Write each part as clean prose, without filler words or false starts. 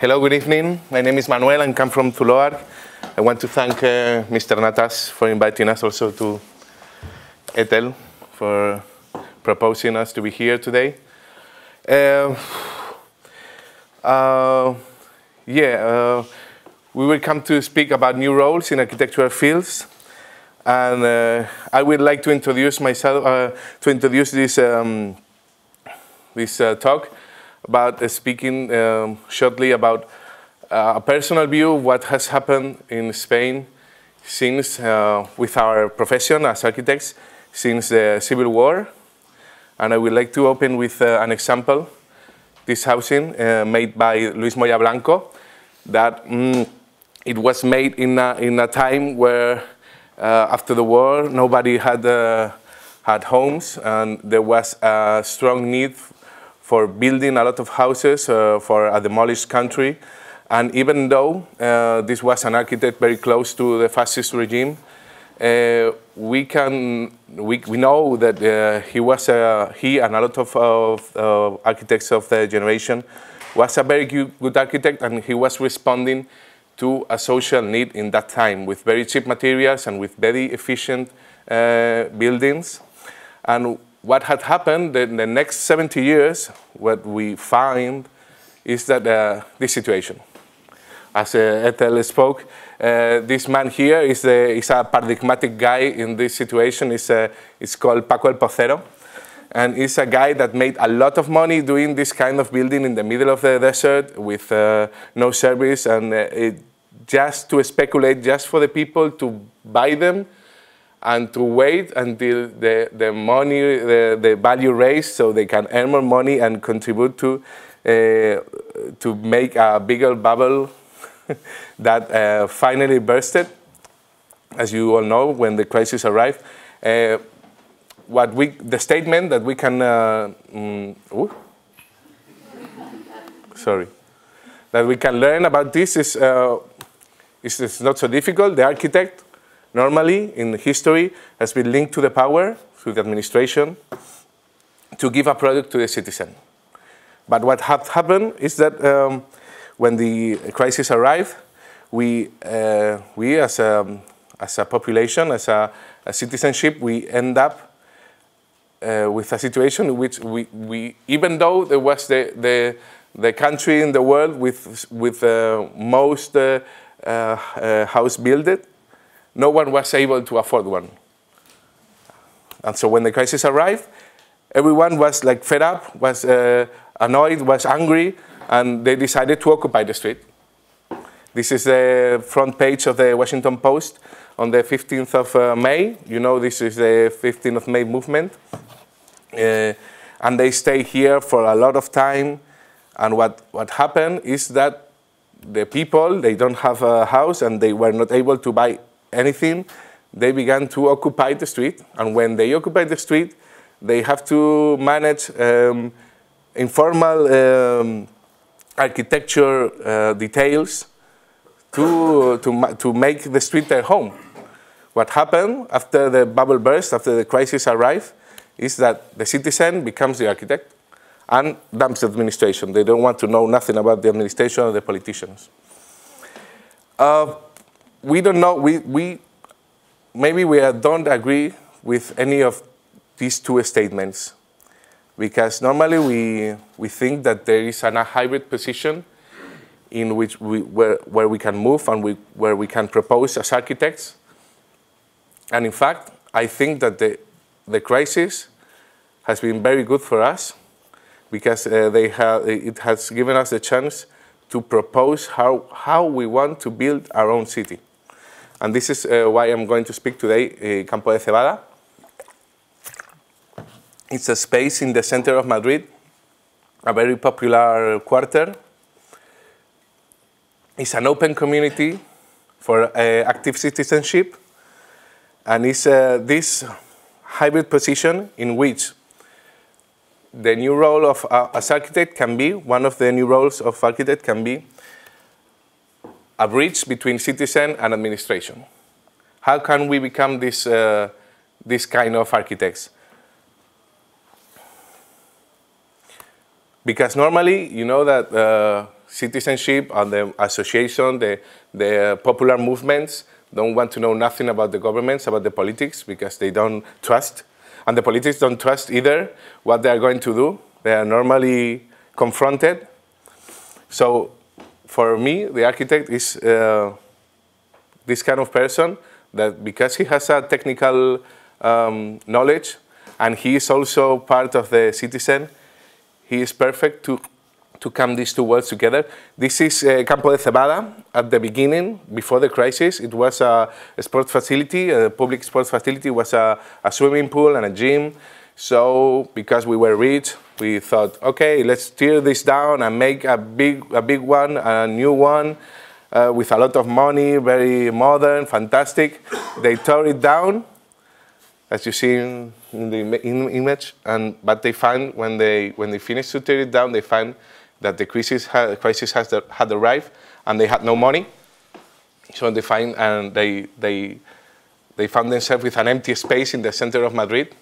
Hello, good evening. My name is Manuel and come from Zuloark. I want to thank Mr. Natas for inviting us, also to Ethel for proposing us to be here today. We will come to speak about new roles in architectural fields. And I would like to introduce myself, this talk about speaking shortly about a personal view of what has happened in Spain since, with our profession as architects, since the Civil War. And I would like to open with an example, this housing made by Luis Moya Blanco, that it was made in a time where after the war nobody had homes, and there was a strong need for building a lot of houses for a demolished country. And even though this was an architect very close to the fascist regime, we know that he and a lot of architects of the generation was a very good architect, and he was responding to a social need in that time with very cheap materials and with very efficient buildings. And what had happened in the next 70 years, what we find is that this situation. As Ethel spoke, this man here is a paradigmatic guy in this situation. It's called Paco el Pocero. And he's a guy that made a lot of money doing this kind of building in the middle of the desert with no service, and just to speculate, just for the people to buy them and to wait until the money, the value raised, so they can earn more money and contribute to make a bigger bubble that finally bursted, as you all know, when the crisis arrived. The statement that we can, that we can learn about this is not so difficult. The architect, normally in history, has been linked to the power, to the administration, to give a product to the citizen. But what had happened is that when the crisis arrived, we as a population, as a citizenship, we end up with a situation in which we even though there was the country in the world with most house built, no one was able to afford one. And so when the crisis arrived, everyone was like fed up, was annoyed, was angry, and they decided to occupy the street. This is the front page of the Washington Post on the 15th of May. You know, this is the 15th of May movement. And they stay here for a lot of time. And what happened is that the people, they don't have a house and they were not able to buy anything. They began to occupy the street. And when they occupy the street, they have to manage informal architecture details to make the street their home. What happened after the bubble burst, after the crisis arrived, is that the citizen becomes the architect and dumps the administration. They don't want to know nothing about the administration or the politicians. We don't know, maybe we don't agree with any of these two statements, because normally we think that there is a hybrid position in which where we can move and where we can propose as architects. And in fact, I think that the crisis has been very good for us, because it has given us the chance to propose how we want to build our own city. And this is why I'm going to speak today, Campo de Cebada. It's a space in the center of Madrid, a very popular quarter. It's an open community for active citizenship, and it's this hybrid position in which the new role of as architect can be, one of the new roles of architect can be a bridge between citizen and administration. How can we become this kind of architects? Because normally, you know that citizenship and the association, the popular movements don't want to know nothing about the governments, about the politics, because they don't trust. And the politics don't trust either what they are going to do. They are normally confronted. So for me, the architect is this kind of person that, because he has a technical knowledge and he is also part of the citizen, he is perfect to come these two worlds together. This is Campo de Cebada at the beginning, before the crisis. It was a sports facility, a public sports facility. It was a swimming pool and a gym. So because we were rich, we thought, okay, let's tear this down and make a big one, a new one, with a lot of money, very modern, fantastic. They tore it down, as you see in the image. But they find when they finished to tear it down, they find that the crisis had arrived and they had no money. So they find and they found themselves with an empty space in the center of Madrid.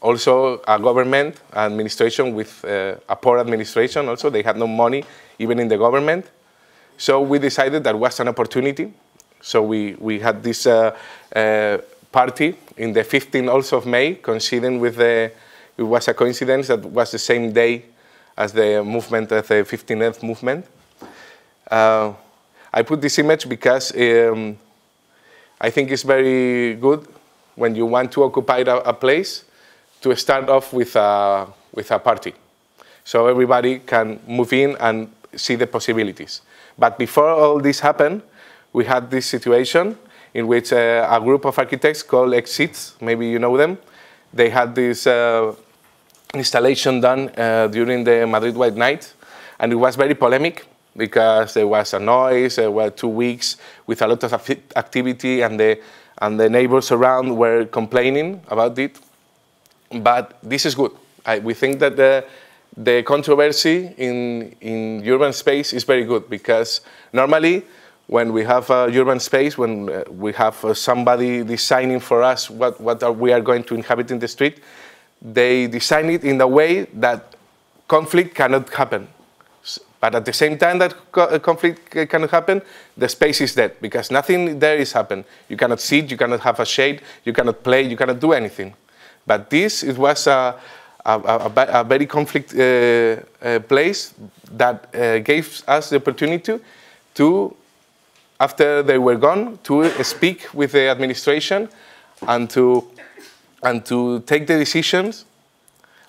Also, a government administration with a poor administration. Also, they had no money even in the government. So we decided that was an opportunity. So we had this party in the 15th also of May, coinciding with it was a coincidence that was the same day as the movement, as the 15th movement. I put this image because I think it's very good when you want to occupy a place to start off with a party. So everybody can move in and see the possibilities. But before all this happened, we had this situation in which a group of architects called Exits, maybe you know them, they had this installation done during the Madrid White Night, and it was very polemic because there was a noise. There were 2 weeks with a lot of activity, and the neighbors around were complaining about it. But this is good. We think that the controversy in urban space is very good, because normally when we have a urban space, when we have somebody designing for us what we are going to inhabit in the street, they design it in a way that conflict cannot happen. But at the same time that conflict cannot happen, the space is dead, because nothing there is happening. You cannot sit, you cannot have a shade, you cannot play, you cannot do anything. But it was a very conflict place that gave us the opportunity to, after they were gone, to speak with the administration and to take the decisions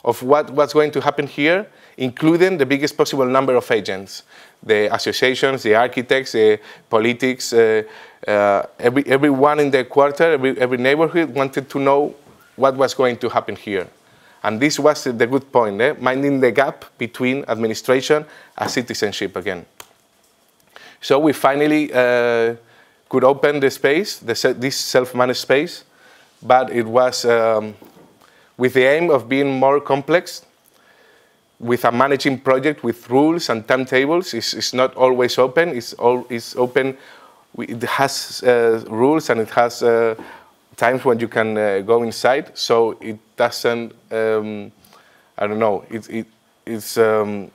of what's going to happen here, including the biggest possible number of agents. The associations, the architects, the politics, everyone in the quarter, every neighborhood wanted to know what was going to happen here. And this was the good point, minding the gap between administration and citizenship again. So we finally could open the space, this self-managed space, but it was with the aim of being more complex, with a managing project with rules and timetables. It's not always open. It's open. It has rules, and it has times when you can go inside. So it doesn't. I don't know. It's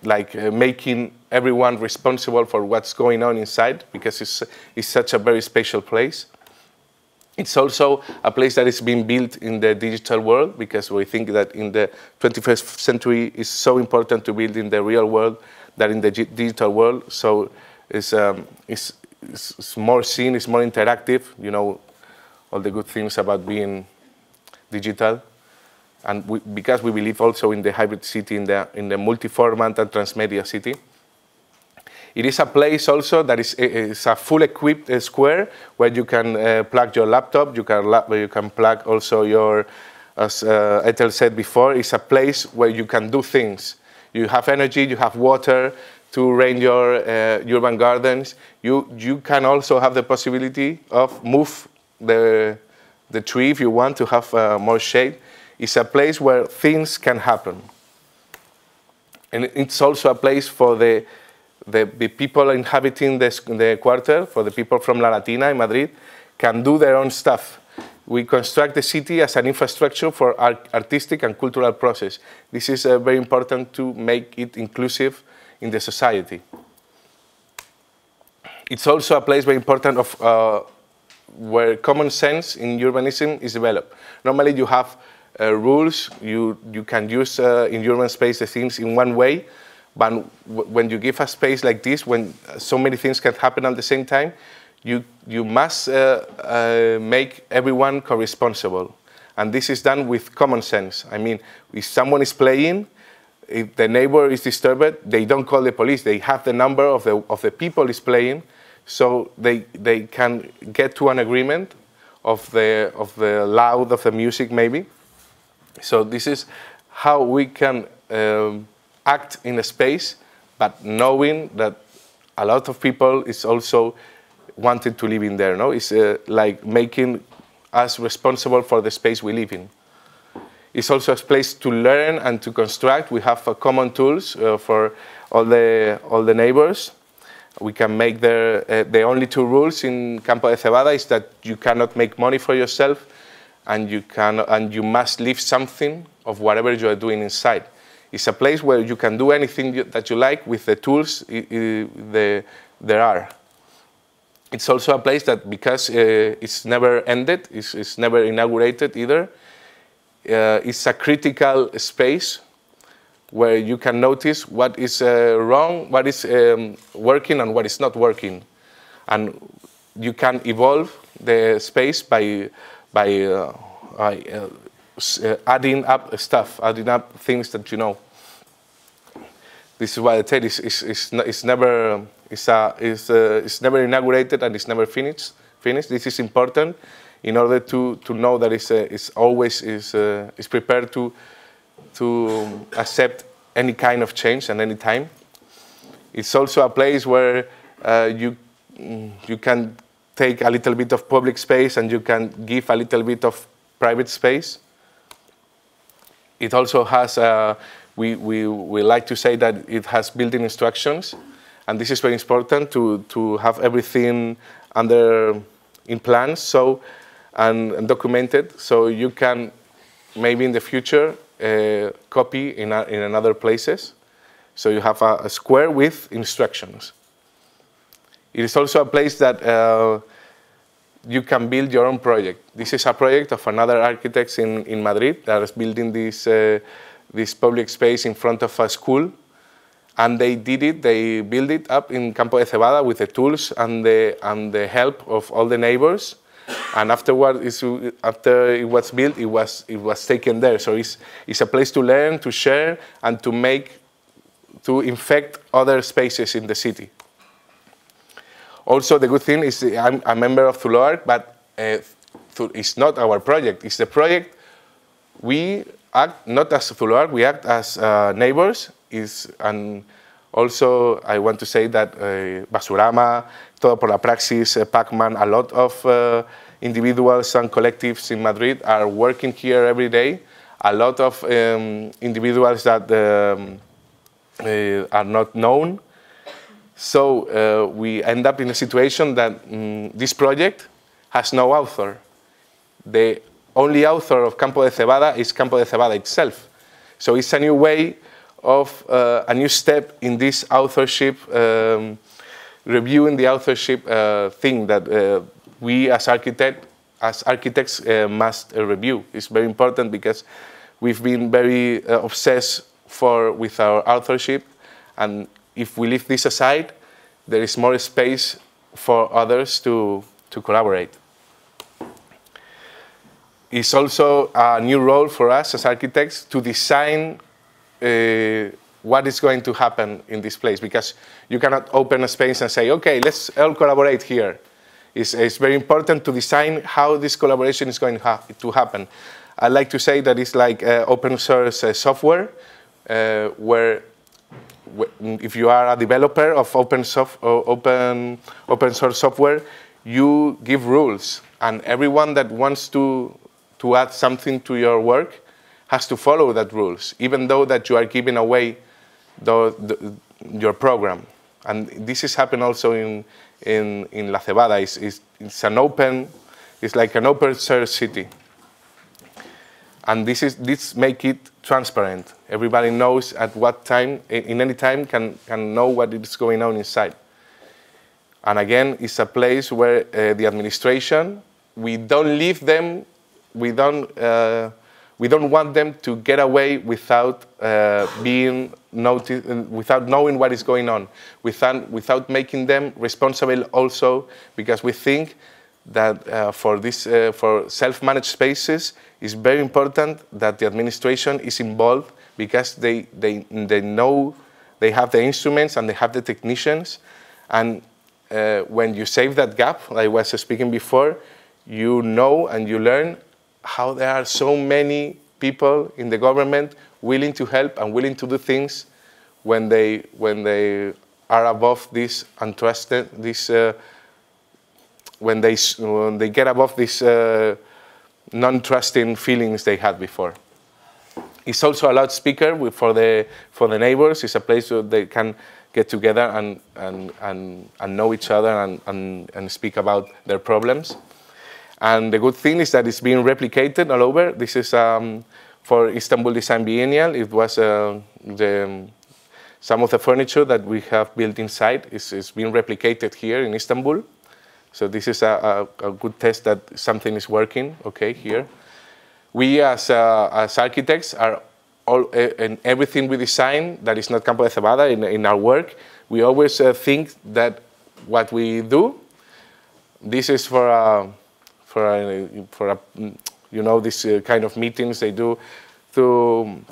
like making everyone responsible for what's going on inside, because it's such a very special place. It's also a place that is being built in the digital world, because we think that in the 21st century it's so important to build in the real world than in the digital world. So it's more seen, it's more interactive, you know, all the good things about being digital. And because we believe also in the hybrid city, in the multi-format and transmedia city. It is a place also that is a full equipped square where you can plug your laptop, you can plug also your, as Ethel said before, it's a place where you can do things. You have energy, you have water to rain your urban gardens. You can also have the possibility of move the tree if you want to have more shade. It's a place where things can happen. And it's also a place for the people inhabiting the quarter, for the people from La Latina in Madrid, can do their own stuff. We construct the city as an infrastructure for artistic and cultural process. This is very important to make it inclusive in the society. It's also a place very important of where common sense in urbanism is developed. Normally you have rules, you can use in urban space the things in one way, but when you give a space like this, when so many things can happen at the same time, you must make everyone co-responsible. And this is done with common sense. I mean, if someone is playing, if the neighbor is disturbed, they don't call the police. They have the number of the people is playing, so they can get to an agreement of the loud of the music maybe. So this is how we can act in a space, but knowing that a lot of people is also wanted to live in there. No, it's like making us responsible for the space we live in. It's also a place to learn and to construct. We have common tools for all the neighbors. We can make the only two rules in Campo de Cebada is that you cannot make money for yourself, and you must leave something of whatever you are doing inside. It's a place where you can do anything that you like with the tools there are. It's also a place that, because it's never ended, it's never inaugurated either, it's a critical space where you can notice what is wrong, what is working and what is not working. And you can evolve the space by adding up stuff, adding up things that you know. This is why I tell you, it's never inaugurated and it's never finished. This is important in order to know that it's always prepared to accept any kind of change at any time. It's also a place where you can take a little bit of public space and you can give a little bit of private space. It also has, we like to say that it has building instructions, and this is very important to have everything in plans and documented, so you can maybe in the future copy in other places. So you have a square with instructions. It is also a place that you can build your own project. This is a project of another architects in Madrid that is building this public space in front of a school. And they built it up in Campo de Cebada with the tools and the help of all the neighbors. And afterward, after it was built, it was taken there. So it's a place to learn, to share, and to infect other spaces in the city. Also, the good thing is I'm a member of Zuloark, but it's not our project. It's the project. We act not as Zuloark, we act as neighbors. And also, I want to say that Basurama, Todo por la Praxis, Pacman, a lot of individuals and collectives in Madrid are working here every day. A lot of individuals that are not known. So we end up in a situation that this project has no author. The only author of Campo de Cebada is Campo de Cebada itself. So it's a new way of a new step in this authorship, reviewing the authorship thing that we as architects must review. It's very important because we've been very obsessed with our authorship, and if we leave this aside, there is more space for others to collaborate. It's also a new role for us as architects to design what is going to happen in this place, because you cannot open a space and say, okay, let's all collaborate here. It's very important to design how this collaboration is going to happen. I like to say that it's like open source software, where if you are a developer of open source software, you give rules, and everyone that wants to add something to your work has to follow that rules, even though that you are giving away your program. And this is happening also in La Cebada. It's like an open source city. And this make it transparent. Everybody knows at what time, in any time, can know what is going on inside. And again, it's a place where the administration, we don't leave them, we don't want them to get away without being noticed, without knowing what is going on, without making them responsible also, because we think that for self-managed spaces, it's very important that the administration is involved, because they know, they have the instruments and they have the technicians, and when you save that gap, like I was speaking before, you know and you learn how there are so many people in the government willing to help and willing to do things when they are above this untrusted, when they get above these non-trusting feelings they had before. It's also a loudspeaker for the neighbors. It's a place where they can get together and know each other and speak about their problems. And the good thing is that it's being replicated all over. This is for Istanbul Design Biennial. It was some of the furniture that we have built inside is being replicated here in Istanbul. So this is a good test that something is working, okay, here. We as architects are in everything we design that is not Campo de Cebada in our work. We always think that what we do, this is for you know, this kind of meetings they do to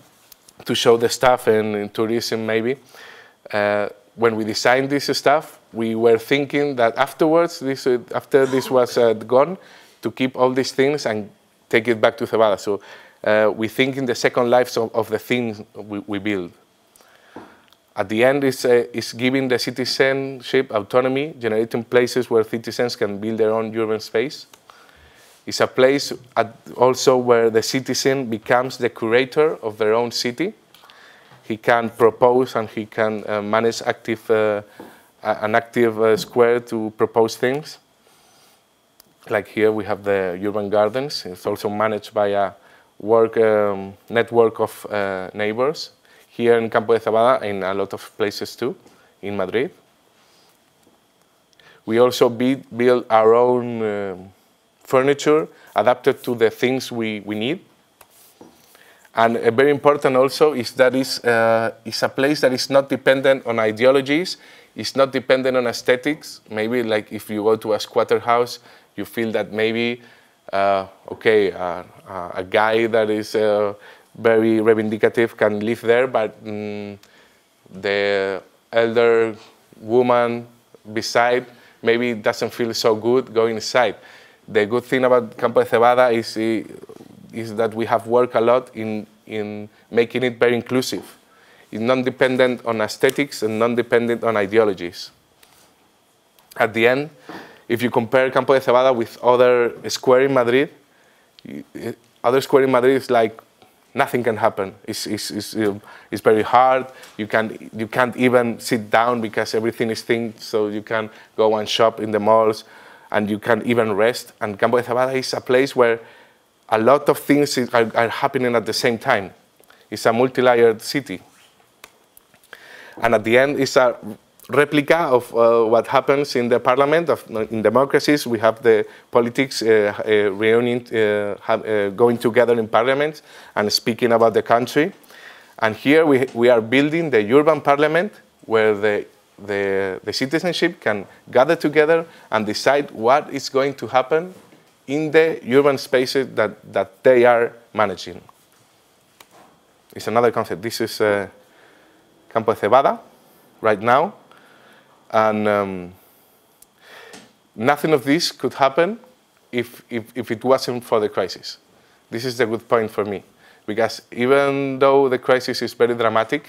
show the stuff in tourism maybe. When we designed this stuff, we were thinking that afterwards, after this was gone, to keep all these things and take it back to Cebada. So we think in the second lives of the things we build. At the end, is giving the citizenship autonomy, generating places where citizens can build their own urban space. It's a place also where the citizen becomes the curator of their own city. He can propose and he can manage an active square to propose things. Like here we have the urban gardens. It's also managed by a network of neighbors. Here in Campo de Cebada, in a lot of places too, in Madrid. We also build our own furniture adapted to the things we need. And very important also is that it's a place that is not dependent on ideologies, it's not dependent on aesthetics. Maybe like if you go to a squatter house, you feel that maybe, okay, a guy that is very reivindicative can live there, but the elder woman beside maybe doesn't feel so good going inside. The good thing about Campo de Cebada is that we have worked a lot in making it very inclusive. It's non-dependent on aesthetics and non-dependent on ideologies. At the end, if you compare Campo de Cebada with other square in Madrid, other square in Madrid is like nothing can happen. It's very hard. You can't even sit down because everything is themed, so you can go and shop in the malls, and you can't even rest. And Campo de Cebada is a place where a lot of things are happening at the same time. It's a multi-layered city. And at the end, it's a replica of what happens in the parliament. In democracies, we have the politics reunion, going together in parliament and speaking about the country. And here we are building the urban parliament where the citizenship can gather together and decide what is going to happen in the urban spaces that they are managing. It's another concept. This is Campo de Cebada right now. And nothing of this could happen if it wasn't for the crisis. This is the good point for me. Because even though the crisis is very dramatic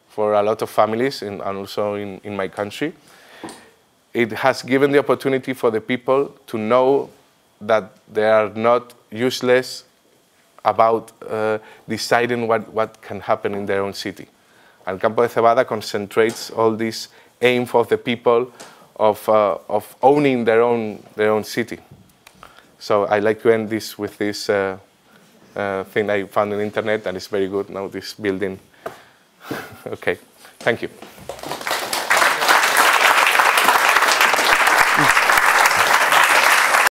for a lot of families and also in my country, it has given the opportunity for the people to know that they are not useless about deciding what can happen in their own city. And Campo de Cebada concentrates all this aim for the people of owning their own city. So I like to end this with this thing I found on the internet, and it's very good now, this building. Okay, thank you.